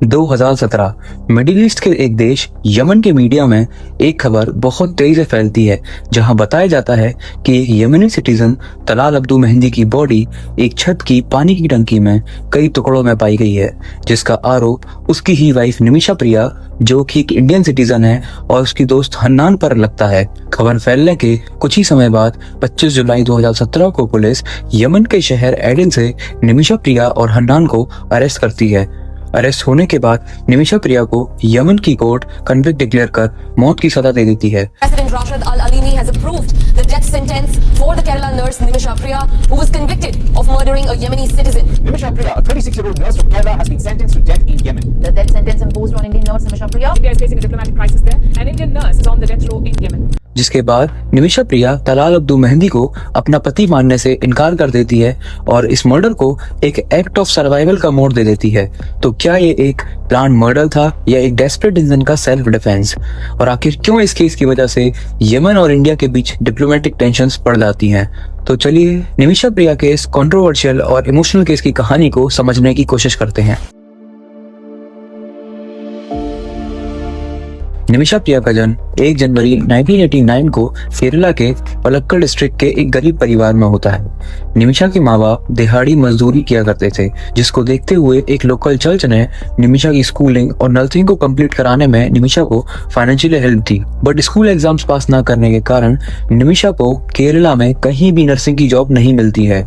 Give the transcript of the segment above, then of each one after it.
2017 middle east के एक देश यमन के मीडिया में एक खबर बहुत तेजी से फैलती है, जहां बताया जाता है कि एक यमनी सिटीजन तलाल अब्दू मेहंदी की बॉडी एक छत की पानी की टंकी में कई टुकड़ों में पाई गई है, जिसका आरोप उसकी ही वाइफ निमिशा प्रिया, जो कि एक इंडियन सिटीजन है, और उसकी दोस्त हन्नान पर लगता है। खबर फैलने के कुछ ही समय बाद 25 जुलाई 2017 को पुलिस यमन के शहर एडन से निमिशा प्रिया और हन्नान को अरेस्ट करती है। अरेस्ट होने के बाद निमिशा प्रिया को यमन की कोर्ट कन्विक्ट डिक्लेयर कर मौत की सजा दे देती है। President Rashid Al Alimi has approved the death sentence for the Kerala nurse Nimisha Priya, who was convicted of murdering a Yemeni citizen. Nimisha Priya, a 36-year-old nurse from Kerala, has been sentenced to death in Yemen. The death sentence imposed on Indian nurse Nimisha Priya. India is facing a diplomatic crisis there. An Indian nurse is on the death row in Yemen. जिसके बाद निमिशा प्रिया Talal Abdo mehndi को अपना पति मानने से इनकार कर देती है और इस मर्डर को एक एक्ट ऑफ सर्वाइवल का मोड़ दे देती है। तो क्या ये एक प्लान मर्डर था या एक डेस्परेट इंसान का सेल्फ डिफेंस? और आखिर क्यों इस केस की वजह से यमन और इंडिया के बीच डिप्लोमेटिक टेंशंस बढ़ जाती हैं? तो चलिए निमिशा प्रिया के इस कंट्रोवर्शियल और इमोशनल केस की कहानी को समझने की कोशिश करते हैं। निमिशा प्रिया का जन्म 1 जनवरी 1989 को केरला के पलक्कड़ डिस्ट्रिक्ट के एक गरीब परिवार में होता है। निमिशा के माँ बाप दिहाड़ी मजदूरी किया करते थे, जिसको देखते हुए एक लोकल चर्च ने निमिशा की स्कूलिंग और नर्सिंग को कंप्लीट कराने में निमिशा को फाइनेंशियली हेल्प दी। बट स्कूल एग्जाम्स पास ना करने के कारण निमिशा को केरला में कहीं भी नर्सिंग की जॉब नहीं मिलती है।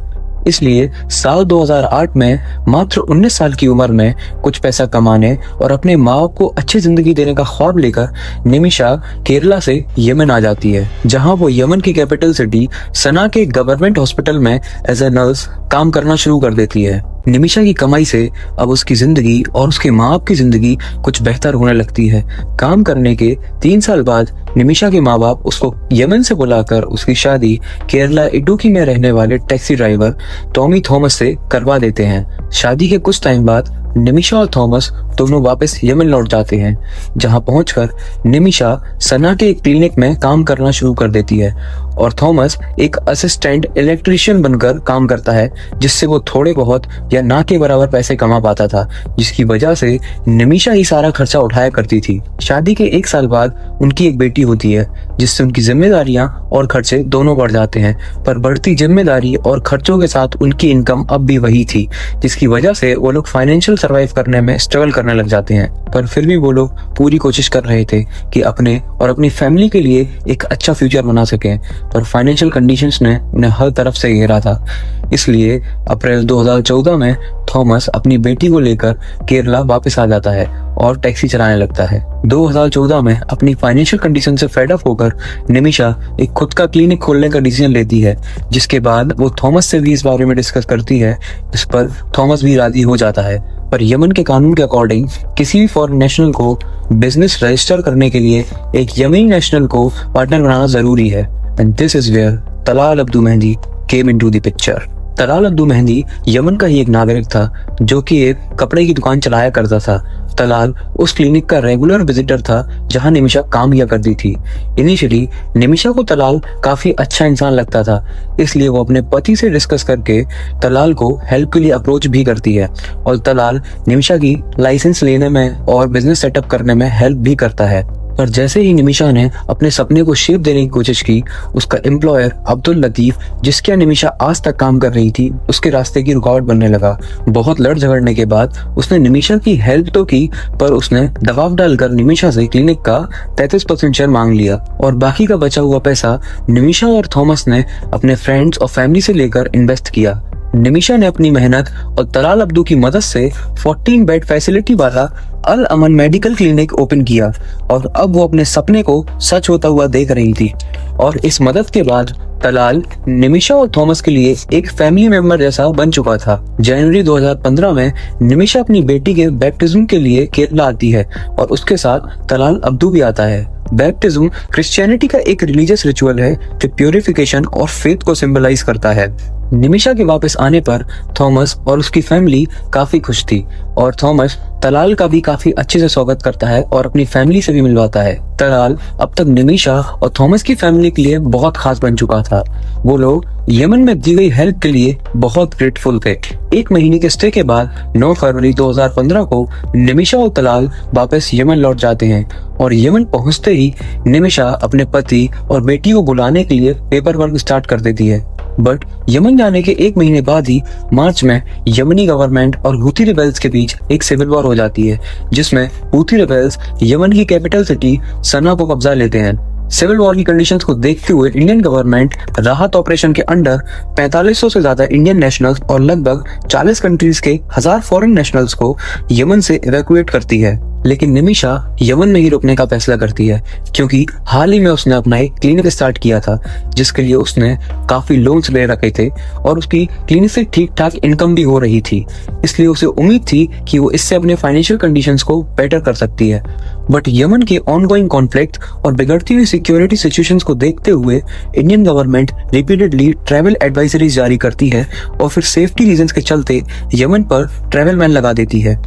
इसलिए साल 2008 में मात्र 19 साल की उम्र में कुछ पैसा कमाने और अपने माँ बाप को अच्छी जिंदगी देने का ख्वाब लेकर निमिशा केरला से यमन आ जाती है, जहां वो यमन की कैपिटल सिटी सना के गवर्नमेंट हॉस्पिटल में एज ए नर्स काम करना शुरू कर देती है। निमिशा की कमाई से अब उसकी जिंदगी और उसके माँ बाप की जिंदगी कुछ बेहतर होने लगती है। काम करने के 3 साल बाद निमिशा के माँ बाप उसको यमन से बुलाकर उसकी शादी केरला इडुक्की में रहने वाले टैक्सी ड्राइवर टॉमी थॉमस से करवा देते हैं। शादी के कुछ टाइम बाद निमिशा और थॉमस दोनों वापस यमन लौट जाते हैं, जहां पहुंचकर निमिशा सना के एक क्लिनिक में काम करना शुरू कर देती है और थॉमस एक असिस्टेंट इलेक्ट्रिशियन बनकर काम करता है, जिससे वो थोड़े बहुत या ना के बराबर पैसे कमा पाता था, जिसकी वजह से निमिशा ही सारा खर्चा उठाया करती थी। शादी के 1 साल बाद उनकी एक बेटी होती है, जिससे उनकी जिम्मेदारियां और खर्चे दोनों बढ़ जाते हैं, पर बढ़ती जिम्मेदारी और खर्चों के साथ उनकी इनकम अब भी वही थी, जिसकी वजह से वो लोग फाइनेंशियल सर्वाइव करने में स्ट्रगल करने लग जाते हैं। पर फिर भी वो लोग पूरी कोशिश कर रहे थे कि अपने और अपनी फैमिली के लिए एक अच्छा फ्यूचर बना सकें, पर फाइनेंशियल कंडीशंस ने उन्हें हर तरफ से घेरा था। इसलिए अप्रैल 2014 में थॉमस अपनी बेटी को लेकर केरला वापस आ जाता है और टैक्सी चलाने लगता है। 2014 में अपनी फाइनेंशियल कंडीशन से फेड अप होकर निमिशा एक खुद का क्लिनिक खोलने का डिसीजन लेती है, जिसके बाद वो थॉमस से भी इस बारे में डिस्कस करती है। इस पर थॉमस भी राजी हो जाता है, पर यमन के कानून के अकॉर्डिंग किसी भी फॉरेन नेशनल को बिजनेस रजिस्टर करने के लिए एक यमनी नेशनल को पार्टनर बनाना जरूरी है। And this is where Talal Abdo Mahdi came into the picture. Talal Abdo Mahdi Yemen का ही एक नागरिक था, जो कि एक कपड़े की दुकान चलाया करता था। तलाल उस क्लिनिक का रेगुलर विजिटर था जहां निमिशा काम किया करती थी। इनिशियली निमिशा को तलाल काफी अच्छा इंसान लगता था, इसलिए वो अपने पति से डिस्कस करके तलाल को हेल्प के लिए अप्रोच भी करती है और तलाल निमिशा की लाइसेंस लेने में और बिजनेस सेटअप करने में हेल्प भी करता है। पर जैसे ही निमिशा ने अपने सपने को शेप देने की कोशिश की, उसका एम्प्लॉयर अब्दुल लतीफ, जिसके निमिशा आज तक काम कर रही थी, उसके रास्ते की रुकावट बनने लगा। बहुत लड़ झगड़ने के बाद उसने निमिशा की हेल्प तो की, पर उसने दबाव डालकर निमिशा से क्लिनिक का 33% शेयर मांग लिया और बाकी का बचा हुआ पैसा निमिशा और थॉमस ने अपने फ्रेंड्स और फैमिली से लेकर इन्वेस्ट किया। निमिशा ने अपनी मेहनत और तलाल अब्दू की मदद से 14 बेड फैसिलिटी वाला अल अमन मेडिकल क्लिनिक ओपन किया और अब वो अपने सपने को सच होता हुआ देख रही थी। और इस मदद के बाद तलाल निमिशा और थॉमस के लिए एक फैमिली मेंबर जैसा बन चुका था। जनवरी 2015 में निमिशा अपनी बेटी के बैप्टिज्म के लिए केरला आती है और उसके साथ तलाल अब्दू भी आता है। बैप्टिज्म क्रिश्चियनिटी का एक रिलीजियस रिचुअल है जो प्योरिफिकेशन और फेथ को सिंबलाइज करता है। निमिशा के वापस आने पर थॉमस और उसकी फैमिली काफी खुश थी और थॉमस तलाल का भी काफी अच्छे से स्वागत करता है और अपनी फैमिली से भी मिलवाता है। तलाल अब तक निमिशा और थॉमस की फैमिली के लिए बहुत खास बन चुका था। वो लोग यमन में दी गई हेल्प के लिए बहुत ग्रेटफुल थे। 1 महीने के स्टे के बाद 9 फरवरी 2015 को निमिशा और तलाल वापस यमन लौट जाते हैं और यमन पहुंचते ही निमिशा अपने पति और बेटी को बुलाने के लिए पेपर वर्क स्टार्ट कर देती है। बट यमन जाने के 1 महीने बाद ही मार्च में यमनी गवर्नमेंट और हूथी रिबेल्स के बीच एक सिविल वॉर हो जाती है, जिसमें हूथी रिबेल्स यमन की कैपिटल सिटी सना को कब्जा लेते हैं। सिविल वॉर की कंडीशंस को देखते हुए इंडियन गवर्नमेंट राहत ऑपरेशन के अंडर 4500 से ज्यादा इंडियन नेशनल्स और लगभग 40 कंट्रीज के 1000 फॉरेन नेशनल्स को यमन से इवैक्यूएट करती है। लेकिन निमिशा यमन में ही रुकने का फैसला करती है, क्योंकि हाल ही में उसने अपना एक क्लिनिक स्टार्ट किया था, जिसके लिए उसने काफी लोन्स ले रखे थे और उसकी क्लिनिक से ठीक ठाक इनकम भी हो रही थी। इसलिए उसे उम्मीद थी कि वो इससे अपने फाइनेंशियल कंडीशंस को बेटर कर सकती है। बट यमन के ऑनगोइंग कॉन्फ्लिक्ट और बिगड़ती हुई सिक्योरिटी सिचुएशंस को देखते हुए Indian government repeatedly travel advisories जारी करती है और फिर सेफ्टी रीजंस के चलते यमन पर ट्रैवल बैन लगा देती है,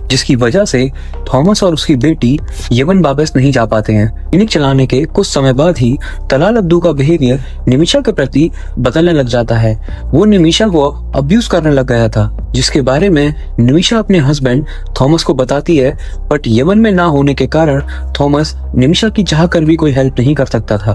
जिसकी वजह से थॉमस और उसकी बेटी यमन वापस नहीं जा पाते हैं। क्लिनिक चलाने के कुछ समय बाद ही तलाल अब्दू का बिहेवियर निमिशा के प्रति बदलने लग जाता है। वो निमिशा को अब्यूज करने लग गया था, जिसके बारे में निमिशा अपने हस्बैंड थॉमस को बताती है। बट यमन में ना होने के कारण थॉमस निमिशा की चाह कर भी कोई हेल्प नहीं कर सकता था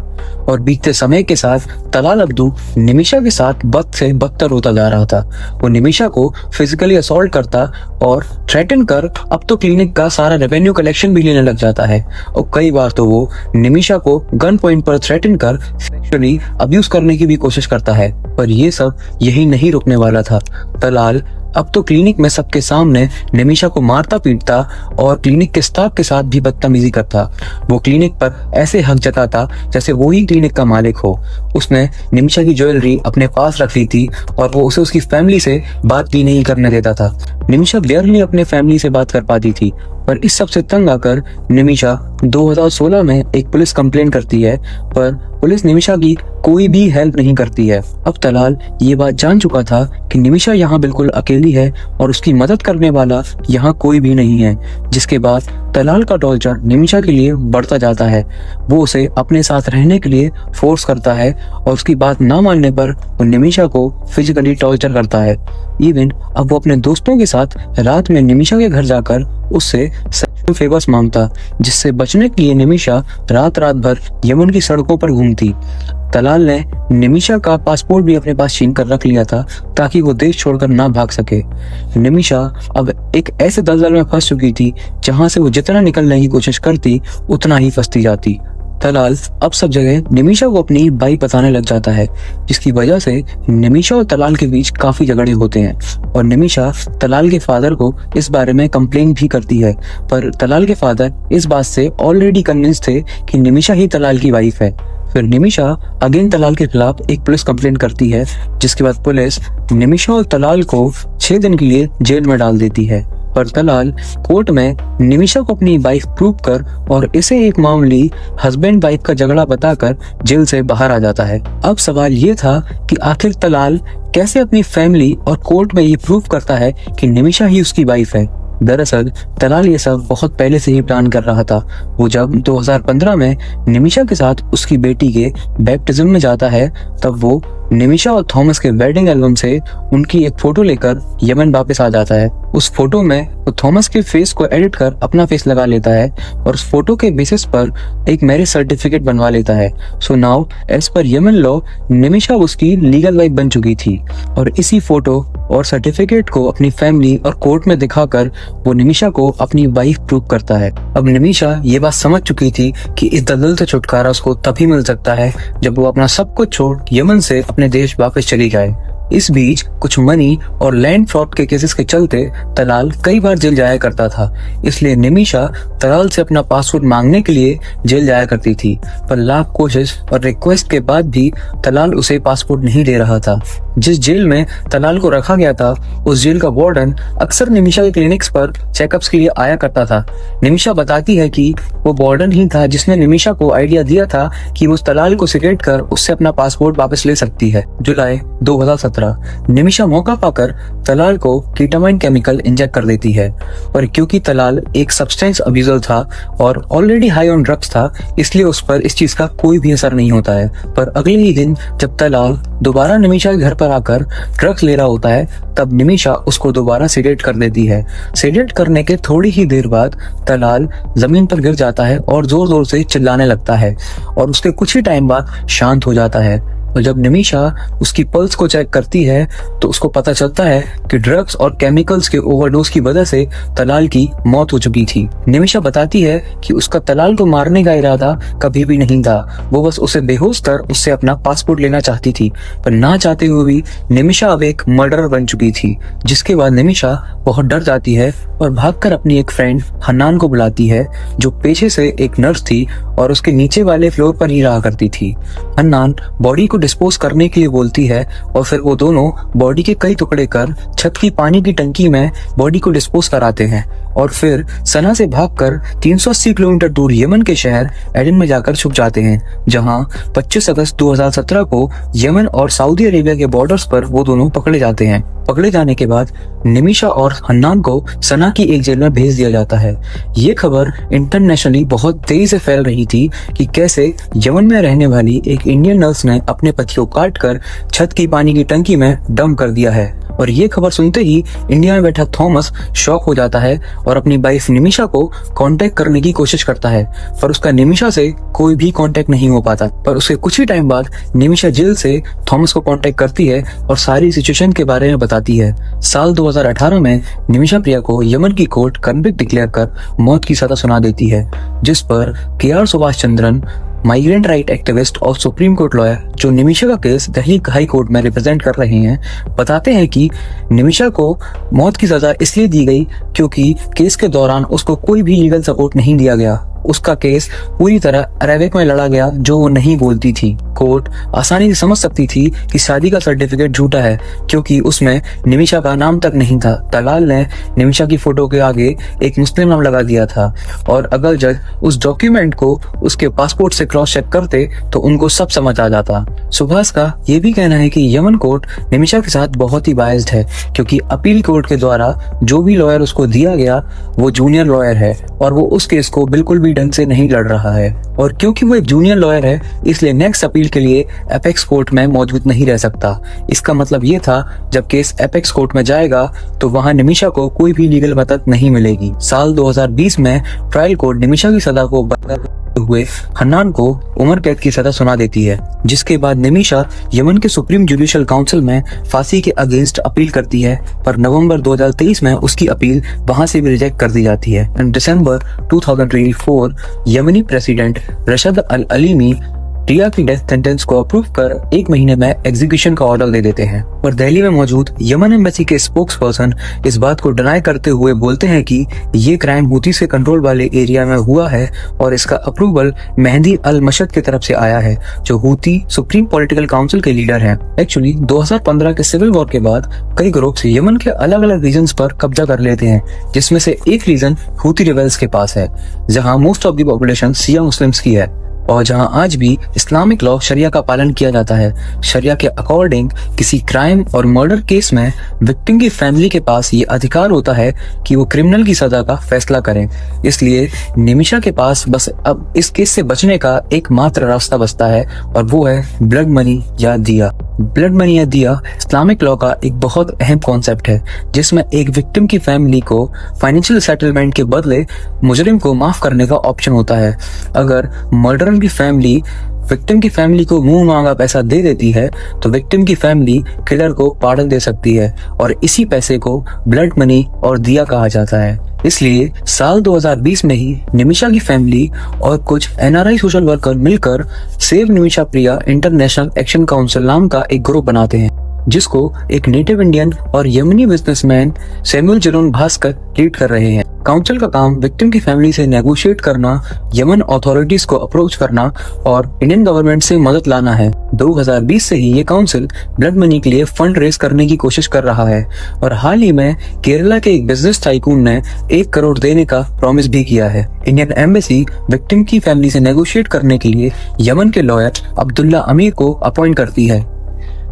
और बीतते समय के साथ तलाल अब्दू निमिशा के साथ बद से बदतर होता जा रहा था। वो निमिशा को फिजिकली असॉल्ट करता और थ्रेटन कर अब तो क्लिनिक का सारा रेवेन्यू कलेक्शन भी लेने लग जाता है और कई बार तो वो निमिशा को गन पॉइंट पर थ्रेटन कर सेक्सुअली अब्यूज करने की भी कोशिश करता है। पर ये सब यही नहीं रुकने वाला था। तलाल अब तो क्लिनिक में सबके सामने निमिशा को मारता पीटता और क्लिनिक के स्टाफ के साथ भी बदतमीजी करता। वो क्लिनिक पर ऐसे हक जताता जैसे वो ही क्लिनिक का मालिक हो। उसने निमिशा की ज्वेलरी अपने पास रख ली थी और वो उसे उसकी फैमिली से बात भी नहीं करने देता था। निमिशा बेयरली अपने फैमिली से बात कर पाती थी, पर इस सब से तंग आकर निमिशा 2016 में एक पुलिस कंप्लेन करती है, पर पुलिस निमिशा की कोई भी हेल्प नहीं करती है। अब तलाल ये बात जान चुका था कि निमिशा यहाँ बिल्कुल अकेली है और उसकी मदद करने वाला यहाँ कोई भी नहीं है, जिसके बाद तलाल का टॉर्चर निमिशा के लिए बढ़ता जाता है। वो उसे अपने साथ रहने के लिए फोर्स करता है और उसकी बात ना मानने पर वो निमिशा को फिजिकली टॉर्चर करता है। इवन अब वो अपने दोस्तों के साथ रात में निमिशा के घर जाकर उससे सेक्सुअल फेवर्स मांगता, जिससे बचने के लिए निमिशा रात भर यमन की सड़कों पर घूमती। तलाल ने निमिशा का पासपोर्ट भी अपने पास छीन कर रख लिया था ताकि वो देश छोड़कर ना भाग सके। निमिशा अब एक ऐसे दलदल में फंस चुकी थी जहां से वो जितना निकलने की कोशिश करती उतना ही फंसती जाती। तलाल अब सब जगह निमिशा को अपनी बाई बताने लग जाता है, जिसकी वजह से निमिशा और तलाल के बीच काफी झगड़े होते हैं और निमिशा तलाल के फादर को इस बारे में कंप्लेन भी करती है। पर तलाल के फादर इस बात से ऑलरेडी कन्विंस थे कि निमिशा ही तलाल की वाइफ है। फिर निमिशा अगेन तलाल के खिलाफ एक पुलिस कंप्लेंट करती है, जिसके बाद पुलिस निमिशा और तलाल को 6 दिन के लिए जेल में डाल देती है। पर तलाल कोर्ट में निमिशा को अपनी वाइफ प्रूव कर और इसे एक मामूली हस्बैंड वाइफ का झगड़ा बताकर जेल से बाहर आ जाता है। अब सवाल ये था कि आखिर तलाल कैसे अपनी फैमिली और कोर्ट में ये प्रूव करता है कि निमिशा ही उसकी वाइफ है। दरअसल तलाल ये सब बहुत पहले से ही प्लान कर रहा था। वो जब 2015 में निमिशा के साथ उसकी बेटी के बैप्टिज्म में जाता है, तब वो निमिशा और थॉमस के वेडिंग एल्बम से उनकी एक फोटो लेकर यमन वापस आ जाता है। उस फोटो में वो थॉमस के फेस को एडिट कर अपना फेस लगा लेता है और उस फोटो के बेसिस पर एक मैरिज सर्टिफिकेट बनवा लेता है। So now as per Yemen law Nimisha उसकी लीगल वाइफ बन चुकी थी और इसी फोटो और सर्टिफिकेट को अपनी फैमिली और कोर्ट में दिखाकर वो निमिशा को अपनी वाइफ प्रूव करता है। अब निमिशा ये बात समझ चुकी थी कि इस दलदल से छुटकारा उसको तभी मिल सकता है जब वो अपना सब कुछ छोड़ यमन से अपने देश वापस चली जाए। इस बीच कुछ मनी और लैंड फ्रॉड के केसेस के चलते तलाल कई बार जेल जाया करता था, इसलिए निमिशा तलाल से अपना पासपोर्ट मांगने के लिए जेल जाया करती थी। पर लाख कोशिश और रिक्वेस्ट के बाद भी तलाल उसे पासपोर्ट नहीं दे रहा था। जिस जेल में तलाल को रखा गया था, उस जेल का वार्डन अक्सर निमिशा के क्लिनिक्स पर चेकअप्स के लिए आया करता था। निमिशा बताती है कि वो वार्डन ही था जिसने निमिशा को आइडिया दिया था कि वो तलाल को सिगरेट कर उससे अपना पासपोर्ट वापस ले सकती है। जुलाई 2017 2017 निमिषा मौका पाकर तलाल को कीटामाइन केमिकल इंजेक्ट कर देती है और क्योंकि तलाल एक सब्सटेंस अब्यूजर था और ऑलरेडी हाई ऑन ड्रग्स था, इसलिए उस पर इस चीज का कोई भी असर नहीं होता है। पर अगले ही दिन जब तलाल दोबारा निमिषा के घर पर आकर ड्रग्स ले रहा होता है, तब निमिषा उसको दोबारा सेडेट कर देती है। सेडेट करने के थोड़ी ही देर बाद तलाल जमीन पर गिर जाता है और जोर जोर से चिल्लाने लगता है और उसके कुछ ही टाइम बाद शांत हो जाता है। और जब निमिषा उसकी पल्स को चेक करती है तो उसको पता चलता है कि ड्रग्स और केमिकल्स के ओवरडोज की वजह से तलाल की मौत हो चुकी थी। निमिषा बताती है कि उसका तलाल को मारने का इरादा कभी भी नहीं था, वो बस उसे बेहोश कर उससे अपना पासपोर्ट लेना चाहती थी। पर ना चाहते हुए भी निमिषा अब एक मर्डरर बन चुकी थी, जिसके बाद निमिषा बहुत डर जाती है और भागकर अपनी एक फ्रेंड हन्नान को बुलाती है, जो पेशे से एक नर्स थी और उसके नीचे वाले फ्लोर पर ही रहा करती थी। हन्नान बॉडी को डिस्पोज करने के लिए बोलती है और फिर वो दोनों बॉडी के कई टुकड़े कर छत की पानी की टंकी में बॉडी को डिस्पोज कराते हैं और फिर सना से भागकर 380 किलोमीटर दूर यमन के शहर एडन में जाकर छुप जाते हैं, जहां 25 अगस्त 2017 को यमन और सऊदी अरेबिया के बॉर्डर्स पर वो दोनों पकड़े जाते हैं। पकड़े जाने के बाद निमिषा और हन्नान को सना की एक जेल में भेज दिया जाता है। ये खबर इंटरनेशनली बहुत तेजी से फैल रही थी कि कैसे यमन में रहने वाली एक इंडियन नर्स ने अपने पति को काटकर छत की पानी की टंकी में डंप कर दिया है। और ये खबर सुनते ही इंडिया में बैठा थॉमस शॉक हो जाता है और अपनी वाइफ निमिषा को कांटेक्ट करने की कोशिश करता है, पर उसका निमिषा से कोई भी कांटेक्ट नहीं हो पाता। पर उसके कुछ ही टाइम बाद निमिषा जेल से थॉमस को कांटेक्ट करती है और सारी सिचुएशन के बारे में बताती है। साल 2018 में निमिषा प्रिया को यमन की कोर्ट कन्विक्ट डिक्लेयर कर मौत की सजा सुना देती है, जिस पर KR. Subhash Chandran, migrant right activist और सुप्रीम कोर्ट लॉयर जो निमिषा का केस दिल्ली हाई कोर्ट में रिप्रेजेंट कर रहे हैं, बताते हैं कि निमिषा को मौत की सजा इसलिए दी गई क्योंकि केस के दौरान उसको कोई भी लीगल सपोर्ट नहीं दिया गया। उसका केस पूरी तरह अरेबिक में लड़ा गया, जो वो नहीं बोलती थी। कोर्ट आसानी से समझ सकती थी कि शादी का सर्टिफिकेट झूठा है क्योंकि उसमें निमिषा का नाम तक नहीं था। तलाल ने निमिषा की फोटो के आगे एक मुस्लिम नाम लगा दिया था और अगर जज उस डॉक्यूमेंट को उसके पासपोर्ट से क्रॉस चेक करते तो उनको सब समझ आ जाता। सुभाष का ये भी कहना है कि यमन कोर्ट निमिषा के साथ बहुत ही बायस्ड है क्योंकि अपील कोर्ट के द्वारा जो भी लॉयर उसको दिया गया वो जूनियर लॉयर है और वो उस केस को बिल्कुल भी ढंग से नहीं लड़ रहा है। और क्योंकि वो एक जूनियर लॉयर है, इसलिए नेक्स्ट अपील के लिए एपेक्स कोर्ट में मौजूद नहीं रह सकता। इसका मतलब ये था जब केस एपेक्स कोर्ट में जाएगा तो वहां निमिषा को कोई भी लीगल मदद नहीं मिलेगी। साल 2020 में ट्रायल कोर्ट निमिषा की सजा को हुए हन्नान को उम्र कैद की सजा सुना देती है, जिसके बाद निमिषा यमन के सुप्रीम जुडिशियल काउंसिल में फांसी के अगेंस्ट अपील करती है, पर नवंबर 2023 में उसकी अपील वहां से भी रिजेक्ट कर दी जाती है। इन दिसंबर 2024 यमनी प्रेसिडेंट रशद अल अलीमी रिया की डेथ सेंटेंस को अप्रूव कर 1 महीने में एग्जीक्यूशन का ऑर्डर दे देते हैं। और दिल्ली में मौजूद यमन एम्बेसी के स्पोक्स पर्सन इस बात को डिनाई करते हुए बोलते हैं कि ये क्राइम हूती से कंट्रोल वाले एरिया में हुआ है और इसका अप्रूवल मेहदी अल मशद की तरफ से आया है, जो हूती सुप्रीम पॉलिटिकल काउंसिल के लीडर हैं। एक्चुअली 2015 के सिविल वॉर के बाद कई ग्रुप्स यमन के अलग अलग रीजन्स पर कब्जा कर लेते हैं, जिसमें से एक रीजन हूती रिबेल्स के पास है, जहां मोस्ट ऑफ द पॉपुलेशन शिया मुस्लिम्स की है और जहां आज भी इस्लामिक लॉ शरिया का पालन किया जाता है। शरिया के अकॉर्डिंग किसी क्राइम और मर्डर केस में विक्टिम की फैमिली के पास ये अधिकार होता है कि वो क्रिमिनल की सजा का फैसला करें। इसलिए निमिषा के पास बस अब इस केस से बचने का एकमात्र रास्ता बचता है और वो है ब्लड मनी या दिया। ब्लड मनी या दिया इस्लामिक लॉ का एक बहुत अहम कॉन्सेप्ट है, जिसमें एक विक्टिम की फैमिली को फाइनेंशियल सेटलमेंट के बदले मुजरिम को माफ करने का ऑप्शन होता है। अगर मर्डरर की फैमिली विक्टिम की फैमिली को मुंह मांगा पैसा दे देती है तो विक्टिम की फैमिली किलर को पार्डन दे सकती है और इसी पैसे को ब्लड मनी और दिया कहा जाता है। इसलिए साल 2020 में ही निमिषा की फैमिली और कुछ एनआरआई सोशल वर्कर मिलकर सेव निमिषा प्रिया इंटरनेशनल एक्शन काउंसिल नाम का एक ग्रुप बनाते हैं, जिसको एक नेटिव इंडियन और यमनी businessman Samuel Jerome Bhaskar lead कर रहे हैं। काउंसिल का काम विक्टिम की फैमिली से नेगोशिएट करना, यमन अथॉरिटीज को अप्रोच करना और इंडियन गवर्नमेंट से मदद लाना है। 2020 से ही ये काउंसिल ब्लड मनी के लिए फंड रेज करने की कोशिश कर रहा है और हाल ही में केरला के एक बिजनेस टाइकून ने 1 करोड़ देने का प्रॉमिस भी किया है। इंडियन एम्बेसी विक्टिम की फैमिली से नेगोशिएट करने के लिए यमन के लॉयर अब्दुल्ला अमीर को अपॉइंट करती है।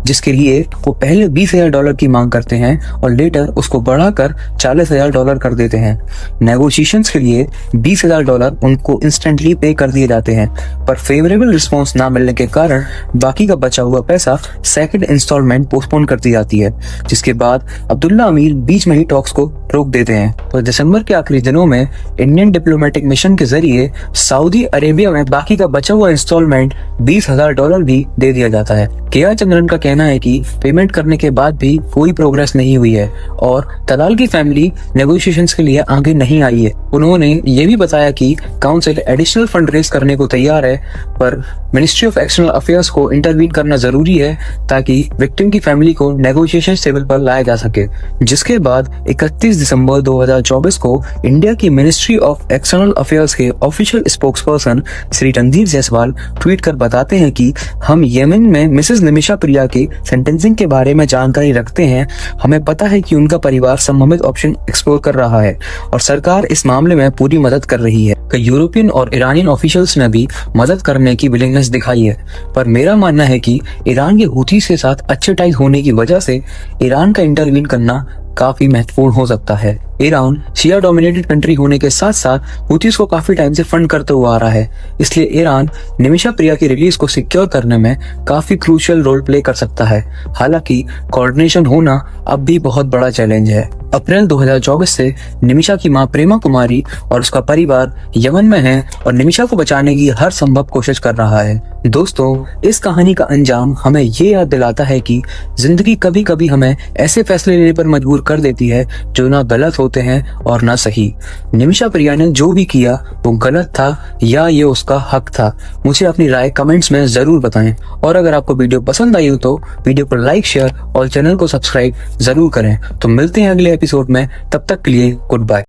जिसके लिए वो पहले $20,000 की मांग करते हैं और लेटर उसको बढ़ाकर $40,000 कर देते हैं। नेगोशिएशंस के लिए $20,000 उनको इंस्टेंटली पे कर दिए जाते हैं, पर फेवरेबल रिस्पॉन्स ना मिलने के कारण बाकी का बचा हुआ पैसा सेकंड इंस्टॉलमेंट पोस्टपोन कर दी जाती है, जिसके बाद अब्दुल्ला अमीर बीच में ही टॉक्स को रोक देते हैं। तो दिसंबर के आखिरी दिनों में इंडियन डिप्लोमेटिक मिशन के जरिए सऊदी अरेबिया में बाकी का बचा हुआ इंस्टॉलमेंट $20,000 भी दे दिया जाता है। के.आर. चंद्रन का कहना है कि पेमेंट करने के बाद भी कोई प्रोग्रेस नहीं हुई है और तलाल की फैमिली नेगोशिएशंस के लिए आगे नहीं आई है। उन्होंने ये भी बताया कि काउंसिल एडिशनल फंड रेज करने को तैयार है, पर मिनिस्ट्री ऑफ एक्सटर्नल अफेयर्स को इंटरवीन करना जरूरी है ताकि विक्टिम की फैमिली को नेगोशिएशन टेबल पर लाया जा सके। जिसके बाद 31 दिसंबर 2024 को इंडिया की मिनिस्ट्री ऑफ एक्सटर्नल अफेयर्स के official spokesperson Shri Randhir Jaiswal tweet कर बताते हैं कि हम येमेन में मिसेस निमिषा प्रिया के सेंटेंसिंग के बारे में जानकारी रखते हैं। हमें पता है कि उनका परिवार संभावित ऑप्शन एक्सप्लोर कर रहा है और सरकार इस मामले में पूरी मदद कर रही है। कई यूरोपियन और ईरानियन ऑफिशियल्स ने भी मदद करने की विलिंगनेस दिखाई है, पर मेरा मानना है कि ईरान के हुथीस के साथ अच्छे टाइज होने की वजह से ईरान का इंटरवीन करना काफी महत्वपूर्ण हो सकता है। ईरान शिया डोमिनेटेड कंट्री होने के साथ साथ हुथीस को काफी टाइम से फंड करते हुआ आ रहा है, इसलिए ईरान निमिषा प्रिया की रिलीज को सिक्योर करने में काफी क्रूशियल रोल प्ले कर सकता है। हालांकि कोऑर्डिनेशन होना अब भी बहुत बड़ा चैलेंज है। अप्रैल 2024 से निमिषा की मां प्रेमा कुमारी और उसका परिवार यमन में है और निमिषा को बचाने की हर संभव कोशिश कर रहा है। दोस्तों, इस कहानी का अंजाम हमें ये याद दिलाता है कि जिंदगी कभी कभी हमें ऐसे फैसले लेने पर मजबूर कर देती है जो ना गलत होते हैं और ना सही। निमिषा प्रिया ने जो भी किया वो गलत था या ये उसका हक था? मुझे अपनी राय कमेंट्स में जरूर बताएं और अगर आपको वीडियो पसंद आई हो तो वीडियो को लाइक, शेयर और चैनल को सब्सक्राइब जरूर करें। तो मिलते हैं अगले एपिसोड में, तब तक के लिए गुड बाय।